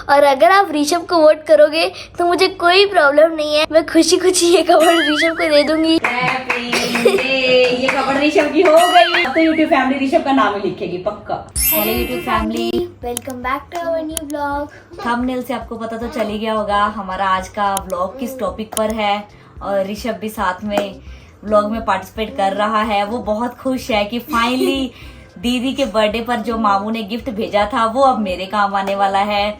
और अगर आप ऋषभ को वोट करोगे तो मुझे कोई प्रॉब्लम नहीं है, मैं खुशी खुशी ये कपड़ ऋषभ को दे दूंगी। ये कपड़ ऋषभ की हो गई। अब तो यूट्यूब फैमिली ऋषभ का नाम ही लिखेगी पक्का। Hello YouTube family, welcome back to our new blog. Thumbnail से आपको पता तो चल ही गया होगा हमारा आज का व्लॉग किस टॉपिक पर है, और ऋषभ भी साथ में व्लॉग में पार्टिसिपेट कर रहा है। वो बहुत खुश है कि फाइनली दीदी के बर्थडे पर जो मामू ने गिफ्ट भेजा था वो अब मेरे काम आने वाला है।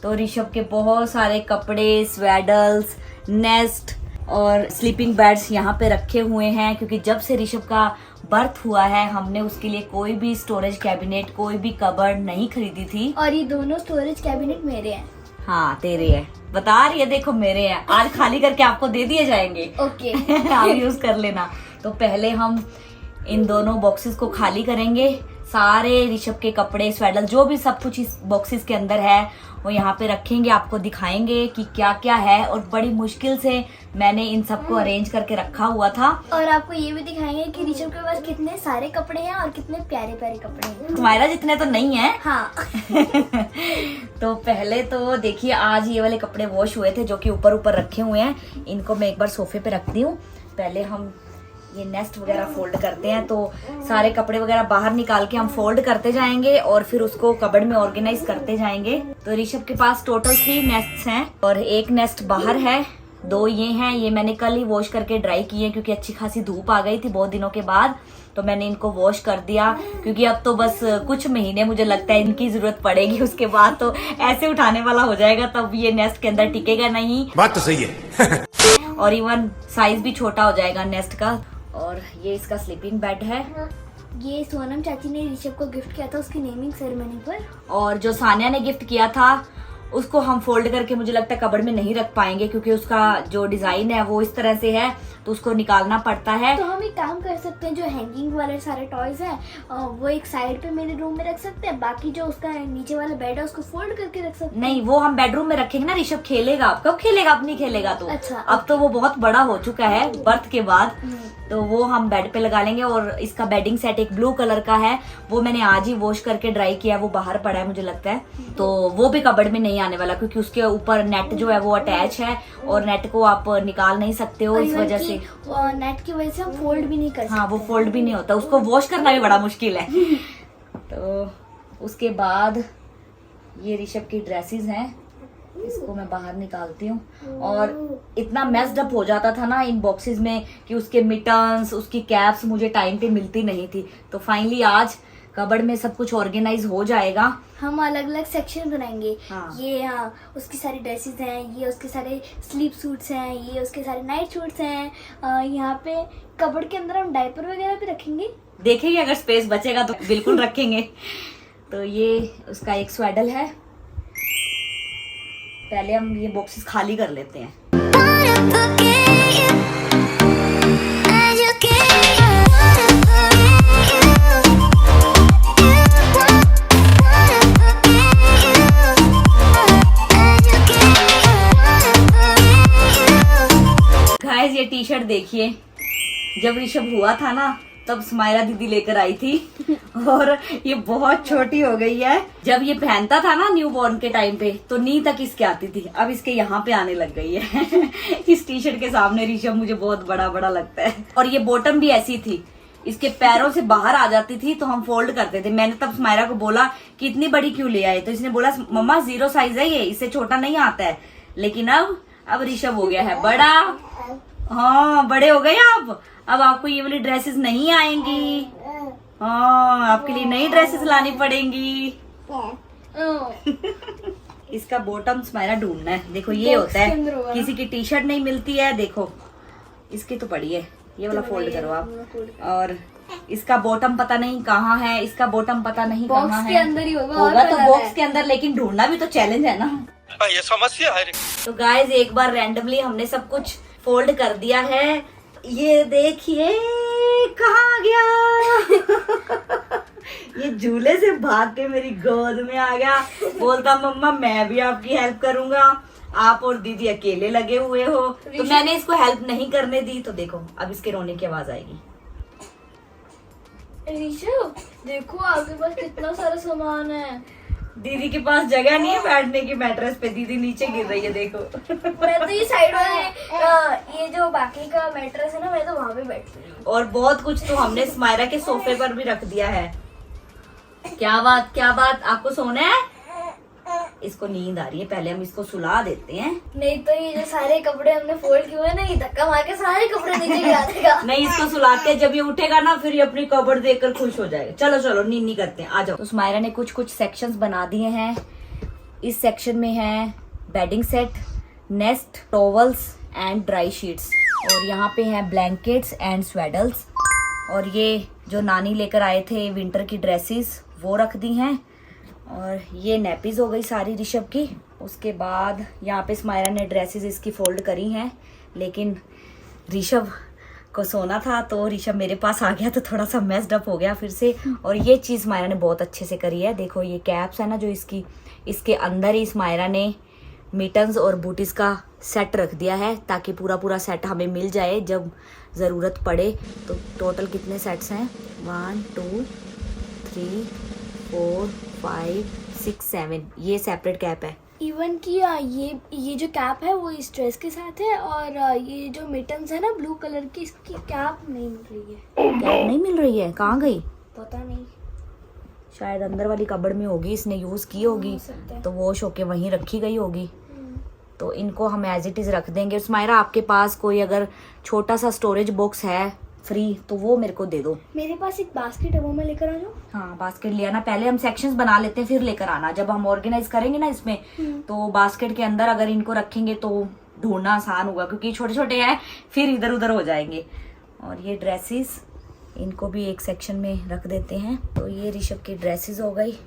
तो ऋषभ के बहुत सारे कपड़े, स्वेडल्स, नेस्ट और स्लीपिंग बेड्स यहाँ पे रखे हुए हैं, क्योंकि जब से ऋषभ का बर्थ हुआ है हमने उसके लिए कोई भी स्टोरेज कैबिनेट, कोई भी कबर्ड नहीं खरीदी थी। और ये दोनों स्टोरेज कैबिनेट मेरे हैं। हाँ तेरे है, बता रही है, देखो मेरे हैं। आज खाली करके आपको दे दिए जाएंगे। ओके आप यूज कर लेना। तो पहले हम इन दोनों बॉक्सेस को खाली करेंगे। सारे ऋषभ के कपड़े, स्वेडल, जो भी सब कुछ इस बॉक्सेस के अंदर है वो यहाँ पे रखेंगे, आपको दिखाएंगे कि क्या क्या है। और बड़ी मुश्किल से मैंने इन सबको अरेंज करके रखा हुआ था। और आपको ये भी दिखाएंगे कि ऋषभ के पास कितने सारे कपड़े हैं और कितने प्यारे प्यारे कपड़े हैं। तुम्हारा जितने तो नहीं है। हाँ तो पहले तो देखिए, आज ये वाले कपड़े वॉश हुए थे जो कि ऊपर ऊपर रखे हुए हैं। इनको मैं एक बार सोफे पे रखती हूँ। पहले हम ये नेस्ट वगैरह फोल्ड करते हैं, तो सारे कपड़े वगैरह बाहर निकाल के हम फोल्ड करते जाएंगे और फिर उसको कबर्ड में ऑर्गेनाइज करते जाएंगे। तो ऋषभ के पास टोटल 3 नेस्ट्स हैं और एक नेस्ट बाहर है, 2 ये हैं। ये मैंने कल ही वॉश करके ड्राई किए क्योंकि अच्छी खासी धूप आ गई थी बहुत दिनों के बाद, तो मैंने इनको वॉश कर दिया। क्योंकि अब तो बस कुछ महीने मुझे लगता है इनकी जरूरत पड़ेगी, उसके बाद तो ऐसे उठाने वाला हो जाएगा, तब ये नेस्ट के अंदर टिकेगा नहीं। बात तो सही है। और इवन साइज भी छोटा हो जाएगा नेस्ट का। और ये इसका स्लीपिंग बेड है। ये सोनम चाची ने ऋषभ को गिफ्ट किया था उसकी नेमिंग सेरेमनी पर। और जो सानिया ने गिफ्ट किया था उसको हम फोल्ड करके मुझे लगता है कबर्ड में नहीं रख पाएंगे, क्योंकि उसका जो डिजाइन है वो इस तरह से है, तो उसको निकालना पड़ता है। तो हम एक काम कर सकते हैं, जो हैंगिंग वाले सारे टॉयज हैं वो एक साइड पे मेरे रूम में रख सकते हैं, बाकी जो उसका नीचे वाला बेड है उसको फोल्ड करके रख सकते हैं। नहीं, वो हम बेडरूम में रखेंगे ना। ऋषभ खेलेगा, अब कब खेलेगा, अब नहीं खेलेगा। तो अच्छा, अब तो वो बहुत बड़ा हो चुका है बर्थ के बाद, तो वो हम बेड पे लगा लेंगे। और इसका बेडिंग सेट एक ब्लू कलर का है, वो मैंने आज ही वॉश करके ड्राई किया, वो बाहर पड़ा है मुझे लगता है। तो वो भी कबर्ड में नहीं आने वाला, क्योंकि उसके ऊपर नेट जो है वो अटैच है और नेट को आप निकाल नहीं सकते हो, इस वजह से। नेट की वजह से हम फोल्ड भी नहीं कर सकते। हाँ, वो फोल्ड भी नहीं होता, उसको वॉश करना भी बड़ा मुश्किल है। तो उसके बाद ये ऋषभ की ड्रेसेस हैं, इसको मैं बाहर निकालती हूँ। और इतना मेस्ड अप हो जाता था ना इन बॉक्सेस में कि उसके मिटन्स, उसकी कैप्स मुझे टाइम पे मिलती नहीं थी। तो फाइनली आज कबर्ड में सब कुछ ऑर्गेनाइज हो जाएगा। हम अलग अलग सेक्शन बनाएंगे। हाँ। ये उसकी सारी ड्रेसेस हैं, ये उसके सारे स्लीप सूट्स हैं, ये उसके सारे नाइट सूट्स हैं। यहाँ पे कबर्ड के अंदर हम डायपर वगैरह भी रखेंगे। देखेंगे अगर स्पेस बचेगा तो बिल्कुल रखेंगे। तो ये उसका एक स्वेडल है। पहले हम ये बॉक्सेस खाली कर लेते हैं। गाइस, ये टी शर्ट देखिए, जब ऋषभ हुआ था ना तब स्माइला दीदी लेकर आई थी और ये बहुत छोटी हो गई है। जब ये पहनता था ना न्यू बॉर्न के टाइम पे तो नी तक इसके आती थी, अब इसके यहाँ पे आने लग गई है। इस टी शर्ट के सामने ऋषभ मुझे बहुत बड़ा बड़ा लगता है। और ये बॉटम भी ऐसी थी, इसके पैरों से बाहर आ जाती थी, तो हम फोल्ड करते थे। मैंने तब स्माइला को बोला कि इतनी बड़ी क्यों ले आए, तो इसने बोला मम्मा 0 साइज है ये, इससे छोटा नहीं आता है। लेकिन अब ऋषभ हो गया है बड़ा। हाँ, बड़े हो गए अब आपको ये वाली ड्रेसेस नहीं आएंगी। हाँ, आपके लिए नई ड्रेसेस लानी पड़ेंगी। इसका बॉटम स्माइला ढूंढना है। देखो ये होता है, किसी की टी शर्ट नहीं मिलती है। देखो इसकी तो पड़ी है, ये वाला फोल्ड करो आप। और इसका बॉटम पता नहीं कहाँ है, इसका बॉटम पता नहीं कहाँ है। बॉक्स के अंदर ही होगा तो बॉक्स के अंदर, लेकिन ढूंढना भी तो चैलेंज है ना। ये समस्या है। तो गाइज, एक बार रैंडमली हमने सब कुछ फोल्ड कर दिया है। ये देखिए कहाँ गया। ये झूले से भाग के मेरी गोद में आ गया, बोलता मम्मा मैं भी आपकी हेल्प करूंगा, आप और दीदी अकेले लगे हुए हो। तो मैंने इसको हेल्प नहीं करने दी। तो देखो अब इसके रोने की आवाज आएगी। ऋषभ, देखो आपके पास कितना सारा सामान है। दीदी के पास जगह नहीं है बैठने की मैट्रेस पे, दीदी नीचे गिर रही है देखो। मैं तो ये साइड वाले ये जो बाकी का मैट्रेस है ना, मैं तो वहाँ पे बैठी हूँ। और बहुत कुछ तो हमने स्माइरा के सोफे पर भी रख दिया है। क्या बात आपको सोना है? इसको नींद आ रही है, पहले हम इसको सुला देते हैं। नहीं तो ये जो सारे कपड़े हमने फोल्ड किए हैं ना, ये धक्का मार के सारे कपड़े नीचे गिरा देगा। नहीं, इसको सुलाते हैं, जब ये उठेगा ना फिर ये अपनी कबर्ड देखकर खुश हो जाएगा। चलो चलो नींद करते हैं, आ जाओ। तो स्माइरा ने कुछ कुछ सेक्शंस बना दिए हैं। इस सेक्शन में है bedding set, nest, towels and dry sheets, और यहाँ पे हैं ब्लैंकेट्स एंड स्वेडल्स, और ये जो नानी लेकर आए थे विंटर की ड्रेसेस वो रख दी हैं, और ये नैपीज हो गई सारी ऋषभ की। उसके बाद यहाँ पे स्माइरा ने ड्रेसेस इसकी फोल्ड करी हैं, लेकिन ऋषभ को सोना था तो ऋषभ मेरे पास आ गया तो थोड़ा सा मेस्ड अप हो गया फिर से। और ये चीज़ स्माइरा ने बहुत अच्छे से करी है। देखो ये कैप्स है ना जो इसकी, इसके अंदर ही स्माइरा ने मिटन्स और बूटीज का सेट रख दिया है, ताकि पूरा सेट हमें मिल जाए जब ज़रूरत पड़े। तो टोटल कितने सेट्स हैं? 1 2 3 4 5 6 7, ये सेपरेट कैप है। इवन कि ये जो कैप है वो इस ड्रेस के साथ है, और ये जो मिटन्स है ना ब्लू कलर की, इसकी कैप नहीं मिल रही है। कैप नहीं मिल रही है, कहाँ गई? पता नहीं, शायद अंदर वाली कबर्ड में होगी, इसने यूज़ की होगी हो सकता है। तो वॉश होके वहीं रखी गई होगी। तो इनको हम एज इट इज़ रख देंगे। स्माइरा आपके पास कोई अगर छोटा सा स्टोरेज बॉक्स है फ्री तो वो मेरे को दे दो। मेरे पास एक बास्केट है, वो मैं लेकर आ जाऊँ? हाँ बास्केट ले आना, पहले हम सेक्शंस बना लेते हैं फिर लेकर आना। जब हम ऑर्गेनाइज करेंगे ना इसमें तो बास्केट के अंदर अगर इनको रखेंगे तो ढूंढना आसान होगा, क्योंकि छोटे छोटे हैं फिर इधर उधर हो जाएंगे। और ये ड्रेसेस, इनको भी एक सेक्शन में रख देते हैं। तो ये ऋषभ की ड्रेसेस हो गई,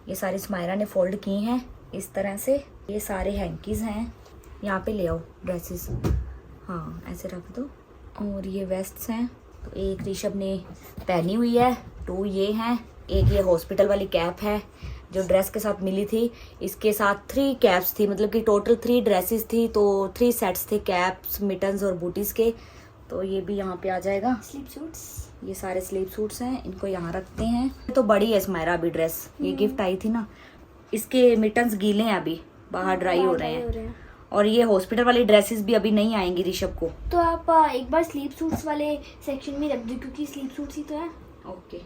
ये सारी स्माइरा ने फोल्ड की हैं इस तरह से। ये सारे हैंकीज हैं, यहाँ पे ले आओ ड्रेसेस, हाँ ऐसे रख दो। और ये वेस्ट्स हैं, तो एक ऋषभ ने पहनी हुई है, 2 ये हैं, एक ये हॉस्पिटल वाली कैप है जो ड्रेस के साथ मिली थी। इसके साथ 3 कैप्स थी, मतलब कि टोटल 3 ड्रेसेस थी, तो 3 सेट्स थे कैप्स, मिटन्स और बूटीज के। तो ये भी यहाँ पे आ जाएगा। स्लीप सूट्स, ये सारे स्लीप सूट्स हैं, इनको यहाँ रखते हैं। तो बड़ी है स्माइरा अभी ड्रेस, ये गिफ्ट आई थी ना। इसके मिटन्स गीले हैं अभी, बाहर ड्राई हो रहे हैं। और ये हॉस्पिटल वाली ड्रेसेस भी अभी नहीं आएंगी ऋषभ को। तो आप एक बार स्लीप सूट्स वाले सेक्शन में रख दो, क्योंकि स्लीप सूट्स ही तो है। ओके।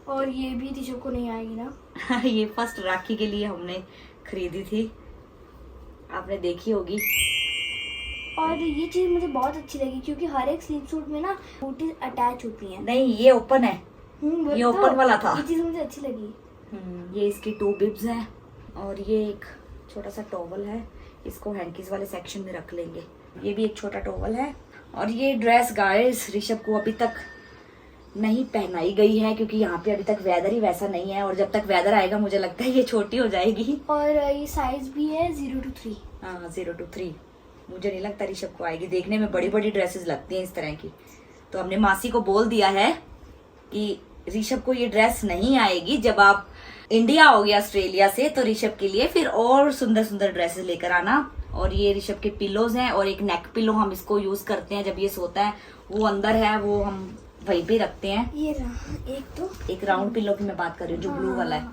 और ये भी ऋषभ को नहीं आएगी ना। ये फर्स्ट राखी के लिए हमने खरीदी थी, आपने देखी होगी। और ये चीज़ मुझे बहुत अच्छी लगी, क्योंकि हर एक स्लीप सूट में ना बूटी अटैच होती हैं। नहीं ये ओपन है, वही ये तो, ओपन वाला था। ये चीज़ मुझे अच्छी लगी। ये इसकी 2 बिब्स हैं, और ये एक छोटा सा टॉवल है, इसको हैंकीज वाले सेक्शन में रख लेंगे। ये भी एक छोटा टॉवल है। और ये ड्रेस गाइस ऋषभ को अभी तक नहीं पहनाई गई है, क्योंकि यहाँ पे अभी तक वेदर ही वैसा नहीं है, और जब तक वेदर आएगा मुझे लगता है ये छोटी हो जाएगी। और ये साइज भी है 0 to 3। हाँ 0 to 3, मुझे नहीं लगता ऋषभ को आएगी। देखने में बड़ी बड़ी ड्रेसेस लगती हैं इस तरह की। तो हमने मासी को बोल दिया है कि ऋषभ को ये ड्रेस नहीं आएगी, जब आप इंडिया हो गया ऑस्ट्रेलिया से तो ऋषभ के लिए फिर और सुंदर सुंदर ड्रेसेस लेकर आना। और ये ऋषभ के पिलोज हैं, और एक नेक पिलो हम इसको यूज करते हैं जब ये सोता है, वो अंदर है, वो हम वहीं पे रखते हैं। ये रहा एक राउंड पिलो की मैं बात कर रही हूँ जो ब्लू वाला है,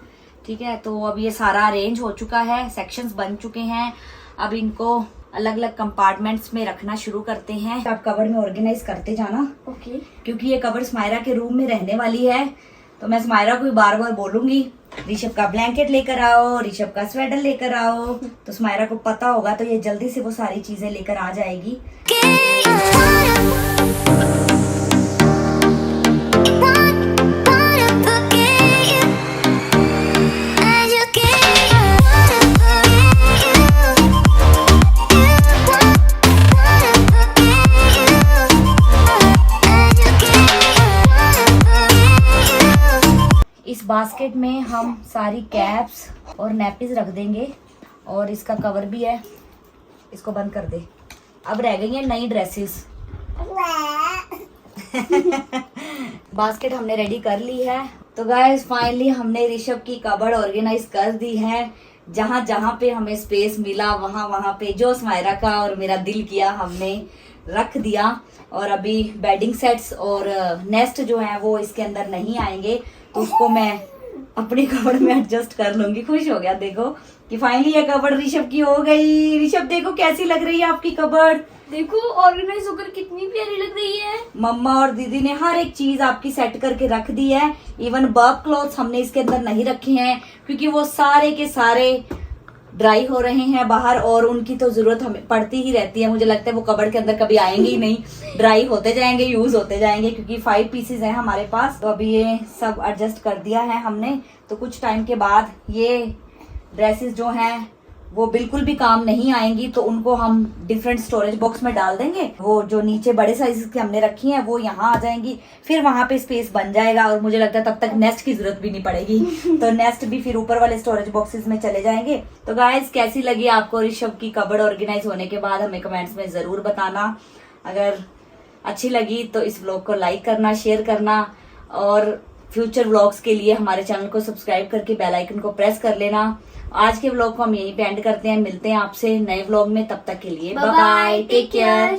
ठीक है। तो अब ये सारा अरेंज हो चुका है, सेक्शंस बन चुके हैं। अब इनको अलग अलग कंपार्टमेंट्स में रखना शुरू करते हैं। आप कबर्ड में ऑर्गेनाइज करते जाना, ओके। क्योंकि ये कबर्ड स्माइरा के रूम में रहने वाली है। तो मैं स्माइरा को बार बार बोलूंगी ऋषभ का ब्लैंकेट लेकर आओ, ऋषभ का स्वेटर लेकर आओ। तो स्माइरा को पता होगा तो ये जल्दी से वो सारी चीजें लेकर आ जाएगी। इस बास्केट में हम सारी कैप्स और नैपीज रख देंगे, और इसका कवर भी है, इसको बंद कर दे। अब रह गई है नई ड्रेसेस। बास्केट हमने रेडी कर ली है। तो गाइस फाइनली हमने ऋषभ की कबर्ड ऑर्गेनाइज कर दी है। जहाँ जहाँ पे हमें स्पेस मिला वहाँ वहाँ पे जो स्माइरा का और मेरा दिल किया हमने रख दिया। और अभी बेडिंग सेट्स और नेस्ट जो है वो इसके अंदर नहीं आएंगे, तो उसको मैं अपनी कबर्ड में एडजस्ट कर लूंगी। खुश हो गया देखो कि फाइनली ये कबर्ड ऋषभ की हो गई। ऋषभ देखो कैसी लग रही है आपकी कबर्ड। देखो ऑर्गेनाइज होकर कितनी प्यारी लग रही है। मम्मा और दीदी ने हर एक चीज आपकी सेट करके रख दी है। इवन वर्क क्लॉथ्स हमने इसके अंदर नहीं रखे हैं क्योंकि वो सारे के सारे ड्राई हो रहे हैं बाहर, और उनकी तो जरूरत हमें पड़ती ही रहती है। मुझे लगता है वो कबर्ड के अंदर कभी आएंगे ही नहीं, ड्राई होते जाएंगे, यूज होते जाएंगे, क्योंकि 5 पीसेज हैं हमारे पास। तो अभी ये सब एडजस्ट कर दिया है हमने। तो कुछ टाइम के बाद ये ड्रेसेस जो हैं वो बिल्कुल भी काम नहीं आएंगी, तो उनको हम डिफरेंट स्टोरेज बॉक्स में डाल देंगे। वो जो नीचे बड़े साइज के हमने रखी हैं वो यहाँ आ जाएंगी, फिर वहां पे स्पेस बन जाएगा, और मुझे लगता है तब तक नेस्ट की जरूरत भी नहीं पड़ेगी। तो नेस्ट भी फिर ऊपर वाले स्टोरेज बॉक्सेस में चले जाएंगे। तो गाइस कैसी लगी आपको ऋषभ की कबर्ड ऑर्गेनाइज होने के बाद, हमें कमेंट्स में जरूर बताना। अगर अच्छी लगी तो इस व्लॉग को लाइक करना, शेयर करना, और फ्यूचर व्लॉग्स के लिए हमारे चैनल को सब्सक्राइब करके बेल आइकन को प्रेस कर लेना। आज के व्लॉग को हम यहीं पे एंड करते हैं। मिलते हैं आपसे नए व्लॉग में, तब तक के लिए बाय बाय, टेक केयर।